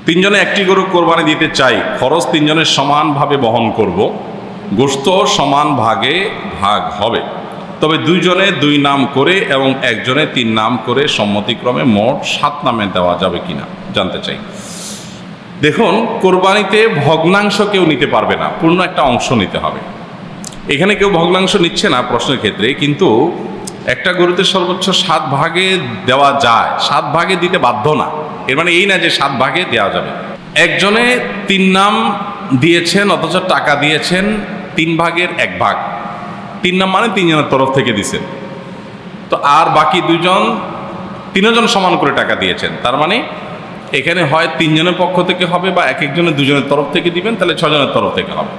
তিনজনে একটি গরু কোরবানি দিতে চাই, খরচ তিনজনের সমানভাবে বহন করব, গোশত সমান ভাগে ভাগ হবে, তবে দুইজনে দুই নাম করে এবং একজনে তিন নাম করে সম্মতিক্রমে মোট 7 নামে দেওয়া যাবে কিনা জানতে চাই। দেখুন, কোরবানিতে ভগ্নাংশ কেউ নিতে পারবে না, পূর্ণ একটা অংশ নিতে হবে। এখানে কেউ ভগ্নাংশ নিচ্ছে না প্রশ্নের ক্ষেত্রে, কিন্তু একটা গরুতে সর্বোচ্চ 7 ভাগে দেওয়া যায়, 7 ভাগে দিতে বাধ্য না। এর মানে এই না যে 7 ভাগে দেওয়া যাবে। একজনে 3 নাম দিয়েছেন অথচ টাকা দিয়েছেন 3 ভাগের 1 ভাগ। 3 নাম মানে 3 জনের তরফ থেকে দিয়েছেন, তো আর বাকি 3জন সমান করে টাকা দিয়েছেন। তার মানে এখানে হয় 3 জনের পক্ষ থেকে হবে বা এক একজনের 2 জনের তরফ থেকে দিবেন, তাহলে 6 জনের তরফ থেকে হবে।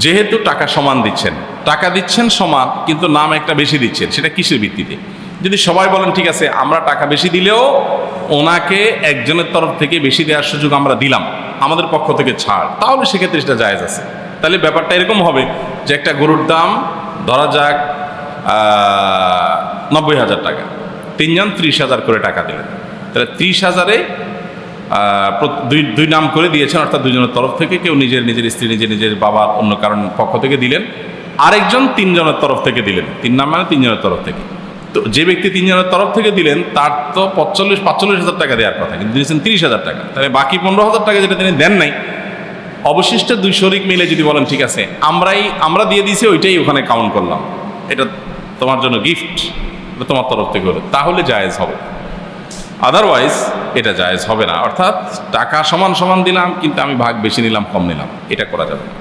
যেহেতু টাকা সমান দিচ্ছেন, টাকা দিচ্ছেন সমান, কিন্তু নাম একটা বেশি দিচ্ছেন, সেটা কিসের ভিত্তিতে? যদি সবাই বলেন ঠিক আছে আমরা টাকা বেশি দিলেও ওনাকে একজনের তরফ থেকে বেশি দেওয়ার সুযোগ আমরা দিলাম, আমাদের পক্ষ থেকে ছাড়, তাহলে সেক্ষেত্রে সেটা জায়েজ আছে। তাহলে ব্যাপারটা এরকম হবে যে একটা গরুর দাম ধরা যাক 90,000 টাকা, 3 জন 30,000 করে টাকা দিলেন, তাহলে 30,000-এ দুই নাম করে দিয়েছেন, অর্থাৎ 2 জনের তরফ থেকে, কেউ নিজের স্ত্রী, নিজের বাবার অন্য কারণ পক্ষ থেকে দিলেন, আরেকজন 3 জনের তরফ থেকে দিলেন। 3 নাম মানে 3 জনের তরফ থেকে। তো যে ব্যক্তি 3 জনের তরফ থেকে দিলেন তার তো 45,000 টাকা দেওয়ার কথা, কিন্তু দিয়েছেন 30,000 টাকা। তাহলে বাকি 15,000 টাকা যেটা তিনি দেন নাই, অবশিষ্ট 2 শরিক মিলে যদি বলেন ঠিক আছে আমরা দিয়ে দিয়েছি, ওইটাই ওখানে কাউন্ট করলাম, এটা তোমার জন্য গিফট, তোমার তরফ থেকে হলো, তাহলে জায়েজ হবে। আদারওয়াইজ এটা জায়েজ হবে না। অর্থাৎ টাকা সমান সমান দিলাম, কিন্তু আমি ভাগ বেশি নিলাম কম নিলাম, এটা করা যাবে না।